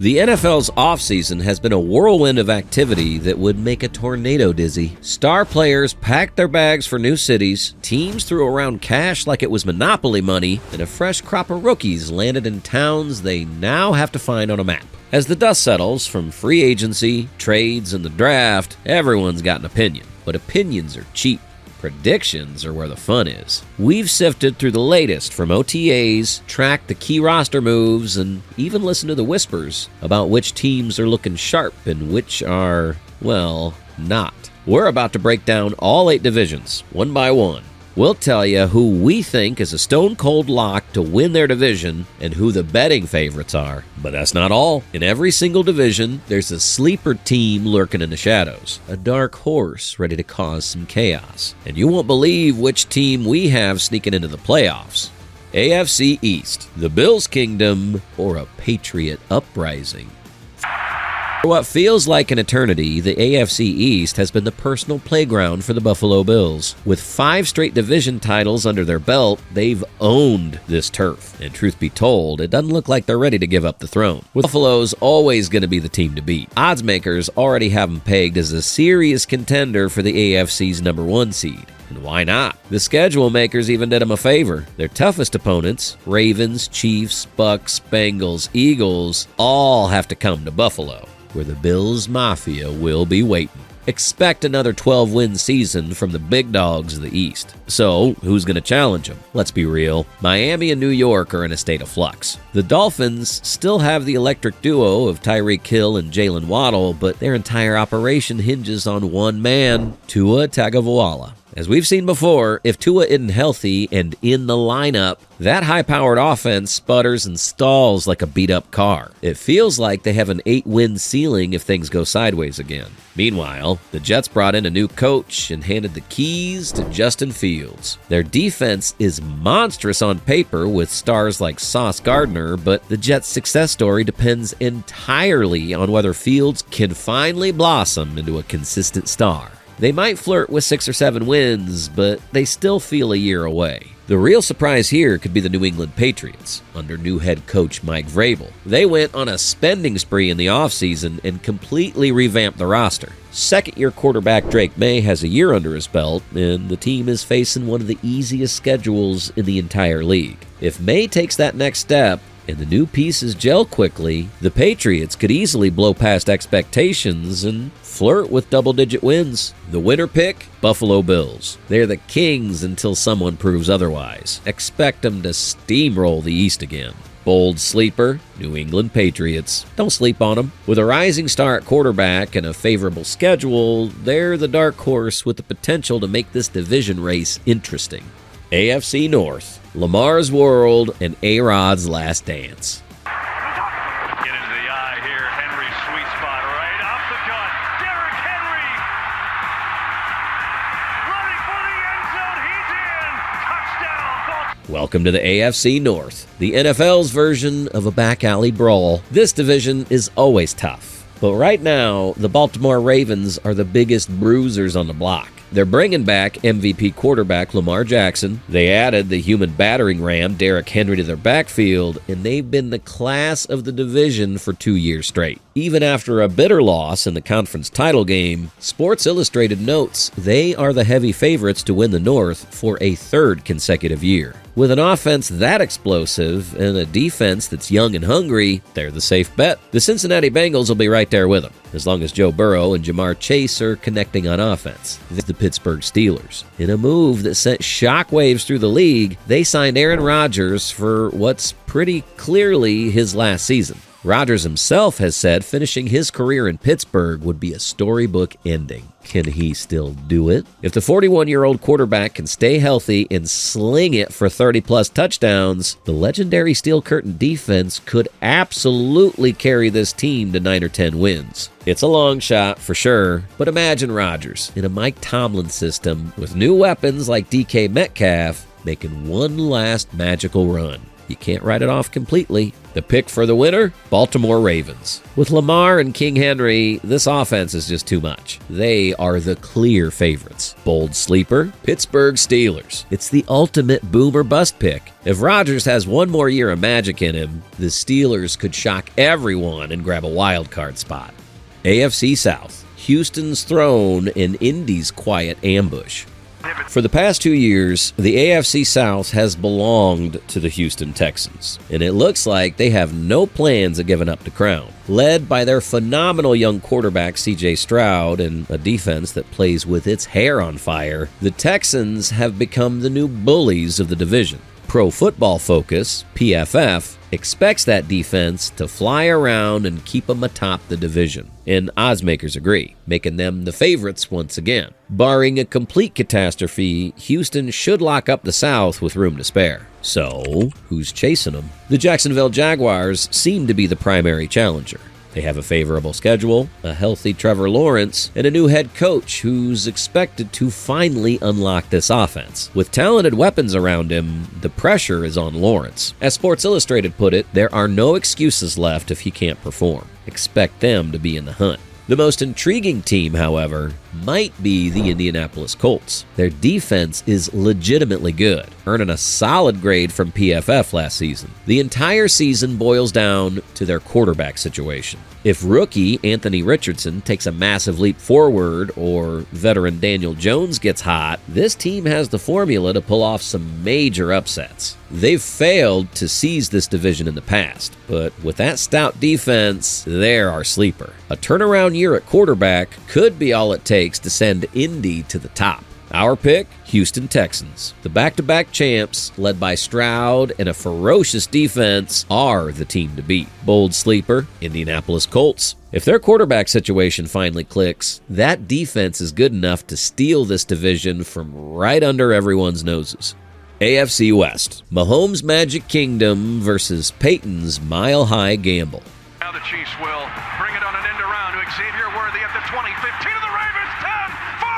The NFL's offseason has been a whirlwind of activity that would make a tornado dizzy. Star players packed their bags for new cities, teams threw around cash like it was Monopoly money, and a fresh crop of rookies landed in towns they now have to find on a map. As the dust settles from free agency, trades, and the draft, everyone's got an opinion. But opinions are cheap. Predictions are where the fun is. We've sifted through the latest from OTAs, tracked the key roster moves, and even listened to the whispers about which teams are looking sharp and which are, well, not. We're about to break down all 8 divisions, one by one. We'll tell you who we think is a stone-cold lock to win their division and who the betting favorites are. But that's not all. In every single division, there's a sleeper team lurking in the shadows, a dark horse ready to cause some chaos. And you won't believe which team we have sneaking into the playoffs. AFC East, the Bills' kingdom, or a Patriot uprising. For what feels like an eternity, the AFC East has been the personal playground for the Buffalo Bills. With 5 straight division titles under their belt, they've owned this turf. And truth be told, it doesn't look like they're ready to give up the throne. Buffalo's always going to be the team to beat. Odds makers already have them pegged as a serious contender for the AFC's number 1 seed. And why not? The schedule makers even did them a favor. Their toughest opponents, Ravens, Chiefs, Bucks, Bengals, Eagles, all have to come to Buffalo, where the Bills Mafia will be waiting. Expect another 12-win season from the big dogs of the East. So, who's going to challenge them? Let's be real. Miami and New York are in a state of flux. The Dolphins still have the electric duo of Tyreek Hill and Jalen Waddle, but their entire operation hinges on one man, Tua Tagovailoa. As we've seen before, if Tua isn't healthy and in the lineup, that high-powered offense sputters and stalls like a beat-up car. It feels like they have an 8-win ceiling if things go sideways again. Meanwhile, the Jets brought in a new coach and handed the keys to Justin Fields. Their defense is monstrous on paper with stars like Sauce Gardner, but the Jets' success story depends entirely on whether Fields can finally blossom into a consistent star. They might flirt with 6 or 7 wins, but they still feel a year away. The real surprise here could be the New England Patriots, under new head coach Mike Vrabel. They went on a spending spree in the offseason and completely revamped the roster. Second-year quarterback Drake May has a year under his belt, and the team is facing one of the easiest schedules in the entire league. If May takes that next step, and the new pieces gel quickly, the Patriots could easily blow past expectations and flirt with double-digit wins. The winner pick, Buffalo Bills. They're the kings until someone proves otherwise. Expect them to steamroll the East again. Bold sleeper, New England Patriots. Don't sleep on them. With a rising star at quarterback and a favorable schedule, they're the dark horse with the potential to make this division race interesting. AFC North, Lamar's world, and A-Rod's last dance. Get into the eye here, Henry's sweet spot right off the gut. Derrick Henry running for the end zone. He's in. Touchdown. Welcome to the AFC North, the NFL's version of a back alley brawl. This division is always tough, but right now, the Baltimore Ravens are the biggest bruisers on the block. They're bringing back MVP quarterback Lamar Jackson. They added the human battering ram Derrick Henry to their backfield, and they've been the class of the division for 2 years straight. Even after a bitter loss in the conference title game, Sports Illustrated notes they are the heavy favorites to win the North for a 3rd consecutive year. With an offense that explosive and a defense that's young and hungry, they're the safe bet. The Cincinnati Bengals will be right there with them, as long as Joe Burrow and Jamar Chase are connecting on offense. The Pittsburgh Steelers. In a move that sent shockwaves through the league, they signed Aaron Rodgers for what's pretty clearly his last season. Rodgers himself has said finishing his career in Pittsburgh would be a storybook ending. Can he still do it? If the 41-year-old quarterback can stay healthy and sling it for 30-plus touchdowns, the legendary Steel Curtain defense could absolutely carry this team to 9 or 10 wins. It's a long shot for sure, but imagine Rodgers in a Mike Tomlin system with new weapons like DK Metcalf making one last magical run. you can't write it off completely. The pick for the winner, Baltimore Ravens. With Lamar and King Henry, this offense is just too much. They are the clear favorites. Bold sleeper, Pittsburgh Steelers. It's the ultimate boom or bust pick. If Rodgers has one more year of magic in him, the Steelers could shock everyone and grab a wild card spot. AFC South, Houston's throne and Indy's quiet ambush. For the past 2 years, the AFC South has belonged to the Houston Texans, and it looks like they have no plans of giving up the crown. Led by their phenomenal young quarterback C.J. Stroud and a defense that plays with its hair on fire, the Texans have become the new bullies of the division. Pro Football Focus, PFF, expects that defense to fly around and keep them atop the division. And oddsmakers agree, making them the favorites once again. Barring a complete catastrophe, Houston should lock up the South with room to spare. So, who's chasing them? The Jacksonville Jaguars seem to be the primary challenger. They have a favorable schedule, a healthy Trevor Lawrence, and a new head coach who's expected to finally unlock this offense. With talented weapons around him, the pressure is on Lawrence. As Sports Illustrated put it, there are no excuses left if he can't perform. Expect them to be in the hunt. The most intriguing team, however, might be the Indianapolis Colts. Their defense is legitimately good, earning a solid grade from PFF last season. The entire season boils down to their quarterback situation. If rookie Anthony Richardson takes a massive leap forward or veteran Daniel Jones gets hot, this team has the formula to pull off some major upsets. They've failed to seize this division in the past, but with that stout defense, they're our sleeper. A turnaround year at quarterback could be all it takes to send Indy to the top. Our pick, Houston Texans. The back-to-back champs, led by Stroud and a ferocious defense, are the team to beat. Bold sleeper, Indianapolis Colts. If their quarterback situation finally clicks, that defense is good enough to steal this division from right under everyone's noses. AFC West, Mahomes' Magic Kingdom versus Peyton's Mile High Gamble. Now the Chiefs will bring it on an end around to Xavier Worthy at the 20, 15 of the Ravens, 10, 4,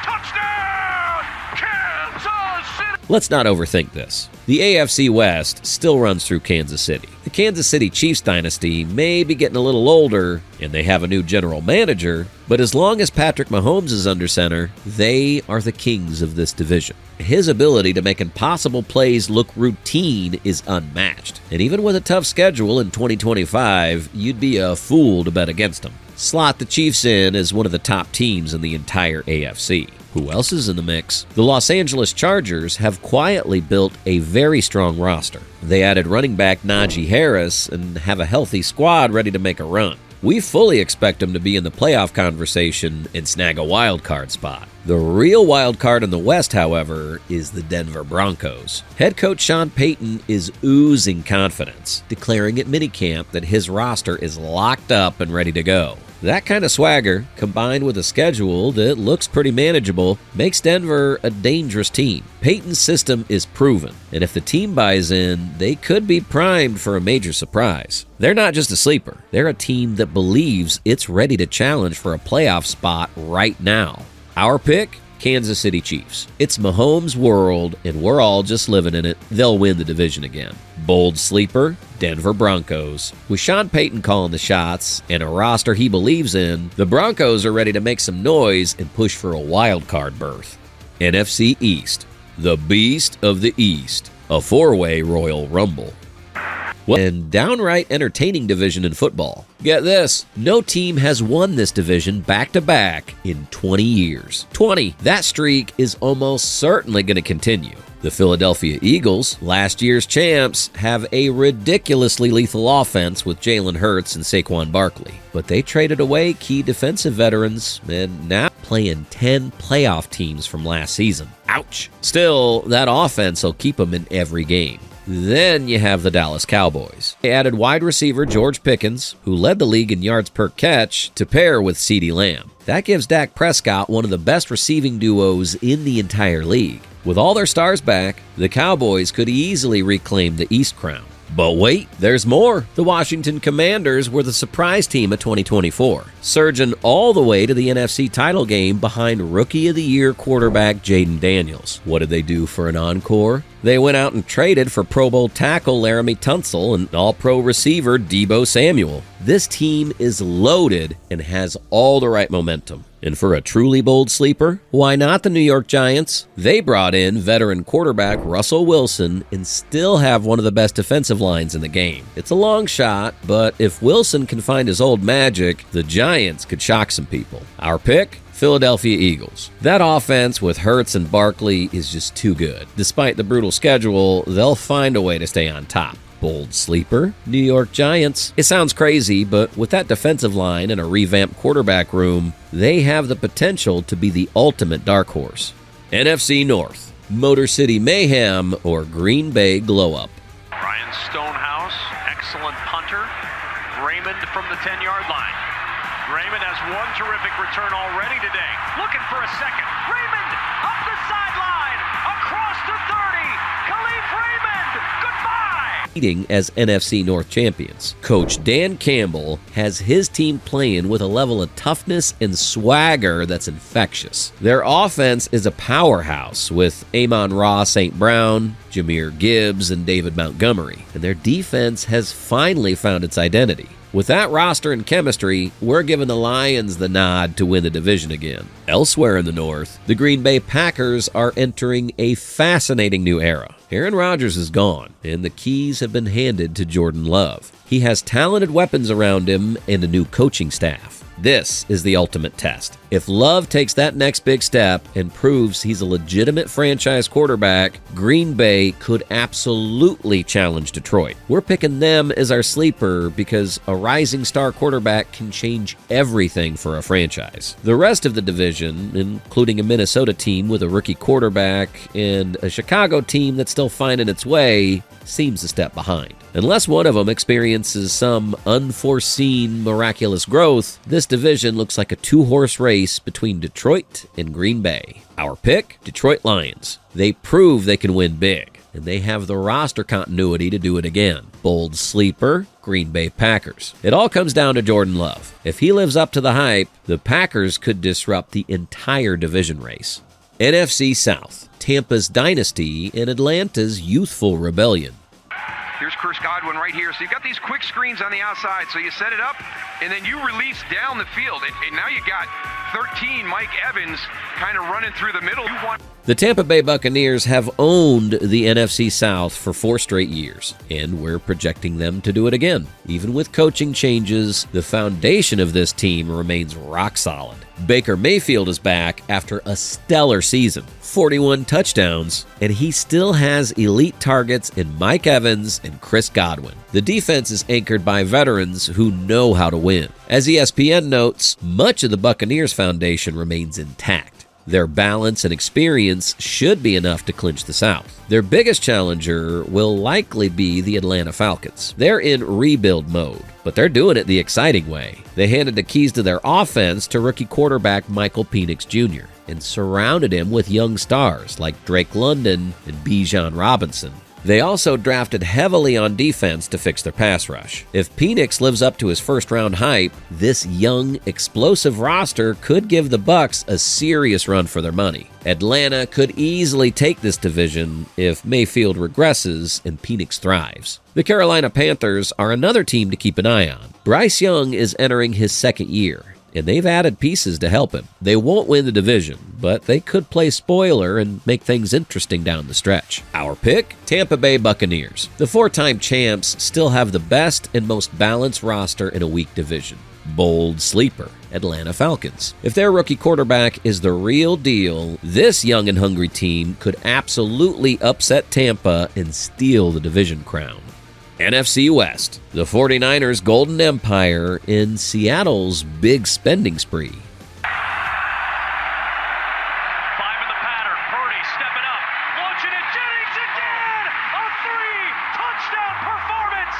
touchdown, Kansas City. Let's not overthink this. The AFC West still runs through Kansas City. The Kansas City Chiefs dynasty may be getting a little older, and they have a new general manager, but as long as Patrick Mahomes is under center, they are the kings of this division. His ability to make impossible plays look routine is unmatched, and even with a tough schedule in 2025, you'd be a fool to bet against him. Slot the Chiefs in as one of the top teams in the entire AFC. Who else is in the mix? The Los Angeles Chargers have quietly built a very strong roster. They added running back Najee Harris and have a healthy squad ready to make a run. We fully expect them to be in the playoff conversation and snag a wild card spot. The real wild card in the West, however, is the Denver Broncos. Head coach Sean Payton is oozing confidence, declaring at minicamp that his roster is locked up and ready to go. That kind of swagger, combined with a schedule that looks pretty manageable, makes Denver a dangerous team. Payton's system is proven, and if the team buys in, they could be primed for a major surprise. They're not just a sleeper. They're a team that believes it's ready to challenge for a playoff spot right now. Our pick? Kansas City Chiefs. It's Mahomes' world, and we're all just living in it. They'll win the division again. Bold sleeper, Denver Broncos. With Sean Payton calling the shots and a roster he believes in, the Broncos are ready to make some noise and push for a wild card berth. NFC East. The Beast of the East. A four-way Royal Rumble. And downright entertaining division in football. Get this, no team has won this division back-to-back in 20 years. 20! That streak is almost certainly going to continue. The Philadelphia Eagles, last year's champs, have a ridiculously lethal offense with Jalen Hurts and Saquon Barkley. But they traded away key defensive veterans and now playing 10 playoff teams from last season. Ouch! Still, that offense will keep them in every game. Then you have the Dallas Cowboys. They added wide receiver George Pickens, who led the league in yards per catch, to pair with CeeDee Lamb. That gives Dak Prescott one of the best receiving duos in the entire league. With all their stars back, the Cowboys could easily reclaim the East crown. But wait, there's more. The Washington Commanders were the surprise team of 2024, surging all the way to the NFC title game behind Rookie of the Year quarterback Jaden Daniels. What did they do for an encore? They went out and traded for Pro Bowl tackle Laramie Tunsil and All-Pro receiver Deebo Samuel. This team is loaded and has all the right momentum. And for a truly bold sleeper, why not the New York Giants? They brought in veteran quarterback Russell Wilson and still have one of the best defensive lines in the game. It's a long shot, but if Wilson can find his old magic, the Giants could shock some people. Our pick? Philadelphia Eagles. That offense with Hurts and Barkley is just too good. Despite the brutal schedule, they'll find a way to stay on top. Bold sleeper, New York Giants. It sounds crazy, but with that defensive line and a revamped quarterback room, they have the potential to be the ultimate dark horse. NFC North, Motor City Mayhem or Green Bay Glow Up. Ryan Stonehouse, excellent punter. Raymond from the 10-yard line. Raymond has one terrific return already today. Looking for a second. Raymond up the sideline, across the 30. Khalif Raymond, goodbye. As NFC North champions. Coach Dan Campbell has his team playing with a level of toughness and swagger that's infectious. Their offense is a powerhouse with Amon-Ra St. Brown, Jahmyr Gibbs, and David Montgomery, and their defense has finally found its identity. With that roster and chemistry, we're giving the Lions the nod to win the division again. Elsewhere in the North, the Green Bay Packers are entering a fascinating new era. Aaron Rodgers is gone, and the keys have been handed to Jordan Love. He has talented weapons around him and a new coaching staff. This is the ultimate test. If Love takes that next big step and proves he's a legitimate franchise quarterback, Green Bay could absolutely challenge Detroit. We're picking them as our sleeper because a rising star quarterback can change everything for a franchise. The rest of the division, including a Minnesota team with a rookie quarterback and a Chicago team that's still finding its way, seems a step behind. Unless one of them experiences some unforeseen miraculous growth, this division looks like a two-horse race between Detroit and Green Bay. Our pick? Detroit Lions. They prove they can win big, and they have the roster continuity to do it again. Bold sleeper, Green Bay Packers. It all comes down to Jordan Love. If he lives up to the hype, the Packers could disrupt the entire division race. NFC South, Tampa's dynasty and Atlanta's youthful rebellion. Here's Chris Godwin right here. So you've got these quick screens on the outside. So you set it up, and then you release down the field. And now you got 13 Mike Evans kind of running through the middle. The Tampa Bay Buccaneers have owned the NFC South for 4 straight years, and we're projecting them to do it again. Even with coaching changes, the foundation of this team remains rock solid. Baker Mayfield is back after a stellar season, 41 touchdowns, and he still has elite targets in Mike Evans and Chris Godwin. The defense is anchored by veterans who know how to win. As ESPN notes, much of the Buccaneers foundation remains intact. Their balance and experience should be enough to clinch the South. Their biggest challenger will likely be the Atlanta Falcons. They're in rebuild mode, but they're doing it the exciting way. They handed the keys to their offense to rookie quarterback Michael Penix Jr. and surrounded him with young stars like Drake London and Bijan Robinson. They also drafted heavily on defense to fix their pass rush. If Penix lives up to his first-round hype, this young, explosive roster could give the Bucs a serious run for their money. Atlanta could easily take this division if Mayfield regresses and Penix thrives. The Carolina Panthers are another team to keep an eye on. Bryce Young is entering his second year, and they've added pieces to help him. They won't win the division, but they could play spoiler and make things interesting down the stretch. Our pick? Tampa Bay Buccaneers. The 4-time champs still have the best and most balanced roster in a weak division. Bold sleeper, Atlanta Falcons. If their rookie quarterback is the real deal, this young and hungry team could absolutely upset Tampa and steal the division crown. NFC West, the 49ers' Golden Empire in Seattle's big spending spree. 5 in the pattern. Purdy stepping up, launching it. Jennings again. A 3-touchdown performance.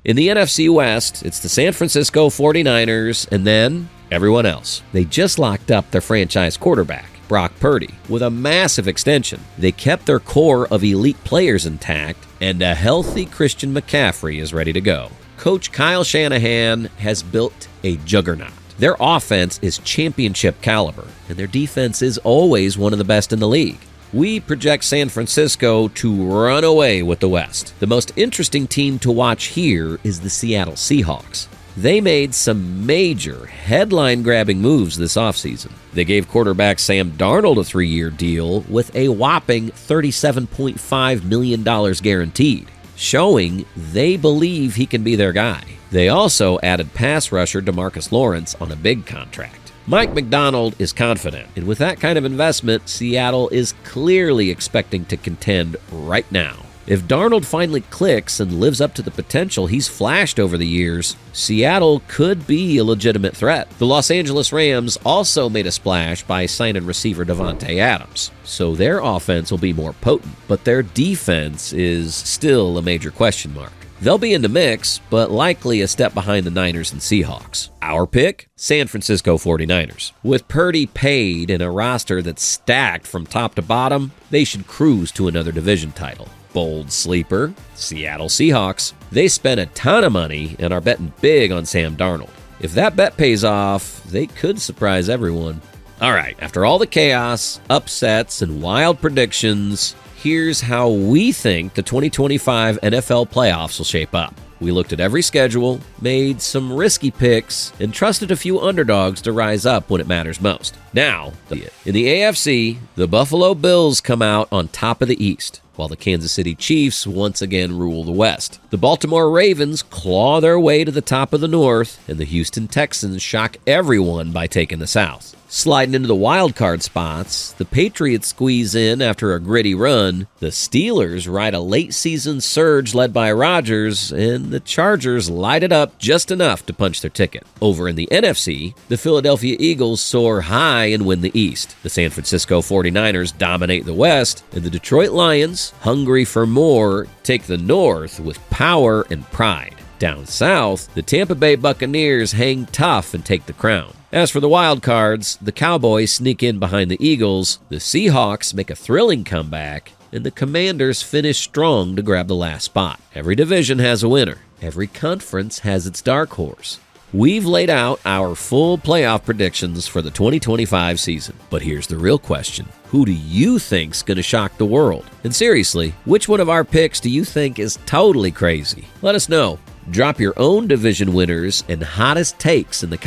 In the NFC West, it's the San Francisco 49ers and then everyone else. They just locked up their franchise quarterback, Brock Purdy, with a massive extension. They kept their core of elite players intact, and a healthy Christian McCaffrey is ready to go. Coach Kyle Shanahan has built a juggernaut. Their offense is championship caliber, and their defense is always one of the best in the league. We project San Francisco to run away with the West. The most interesting team to watch here is the Seattle Seahawks. They made some major headline-grabbing moves this offseason. They gave quarterback Sam Darnold a 3-year deal with a whopping $37.5 million guaranteed, showing they believe he can be their guy. They also added pass rusher DeMarcus Lawrence on a big contract. Mike McDonald is confident, and with that kind of investment, Seattle is clearly expecting to contend right now. If Darnold finally clicks and lives up to the potential he's flashed over the years, Seattle could be a legitimate threat. The Los Angeles Rams also made a splash by signing receiver Davante Adams, so their offense will be more potent, but their defense is still a major question mark. They'll be in the mix, but likely a step behind the Niners and Seahawks. Our pick? San Francisco 49ers. With Purdy paid and a roster that's stacked from top to bottom, they should cruise to another division title. Bold sleeper, Seattle Seahawks. They spent a ton of money and are betting big on Sam Darnold. If that bet pays off, they could surprise everyone. All right, after all the chaos, upsets, and wild predictions, here's how we think the 2025 NFL playoffs will shape up. We looked at every schedule, made some risky picks, and trusted a few underdogs to rise up when it matters most. Now, in the AFC, the Buffalo Bills come out on top of the East, while the Kansas City Chiefs once again rule the West. The Baltimore Ravens claw their way to the top of the North, and the Houston Texans shock everyone by taking the South. Sliding into the wild card spots, the Patriots squeeze in after a gritty run, the Steelers ride a late-season surge led by Rodgers, and the Chargers light it up just enough to punch their ticket. Over in the NFC, the Philadelphia Eagles soar high and win the East. The San Francisco 49ers dominate the West, and the Detroit Lions, hungry for more, take the North with power and pride. Down south, the Tampa Bay Buccaneers hang tough and take the crown. As for the wild cards, the Cowboys sneak in behind the Eagles, the Seahawks make a thrilling comeback, and the Commanders finish strong to grab the last spot. Every division has a winner. Every conference has its dark horse. We've laid out our full playoff predictions for the 2025 season. But here's the real question. Who do you think's going to shock the world? And seriously, which one of our picks do you think is totally crazy? Let us know. Drop your own division winners and hottest takes in the